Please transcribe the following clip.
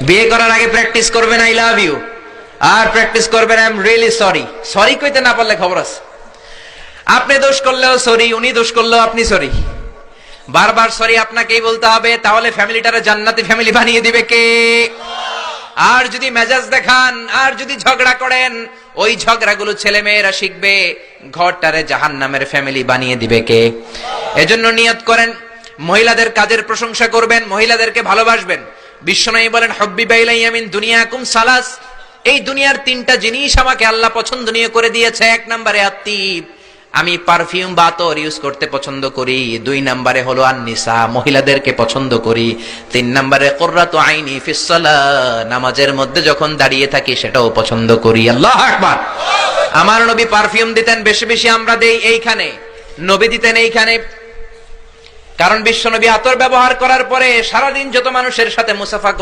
বিয়ে করার আগে প্র্যাকটিস করবেন আই লাভ ইউ, আর প্র্যাকটিস করবেন I am really sorry. Sorry কইতে না পারলে খবর আছে। আপনি দোষ করলেও সরি, উনি দোষ করলেও আপনি সরি। বারবার সরি আপনাকেই বলতে হবে, তাহলে ফ্যামিলিটারে জান্নাতি ফ্যামিলি বানিয়ে দিবে কে? আর যদি মেজাজ দেখান, আর যদি ঝগড়া করেন, ওই ঝগড়াগুলো ছেলে মেয়েরা শিখবে, ঘরটারে জাহান্নামের ফ্যামিলি বানিয়ে দিবে কে? এজন্য নিয়ত করেন মহিলাদের কাজের প্রশংসা করবেন, মহিলাদেরকে ভালোবাসবেন। বিশ্বনবী বলেন হুব্বিবা ইলাইয়া মিন দুনিয়াকুম সালাস, এই দুনিয়ার তিনটা জিনিস আমাকে আল্লাহ পছন্দনীয় করে দিয়েছে। এক নম্বরে আত্তিব, আমি পারফিউম বা আতর ইউজ করতে পছন্দ করি। দুই নম্বরে হলো আন-নিসা, মহিলাদেরকে পছন্দ করি। তিন নম্বরে কুররাতু আইনি ফিস সালাহ, নামাজের মধ্যে যখন দাঁড়িয়ে থাকি সেটাও পছন্দ করি। আল্লাহু আকবার। আমার নবী পারফিউম দিতেন বেশি বেশি, আমরা দেই এইখানে, নবী দিতেন এইখানে। কারণ বিশ্বনবী আতর ব্যবহার করার পরে সারাদিন যত মানুষের সাথে মুসাফা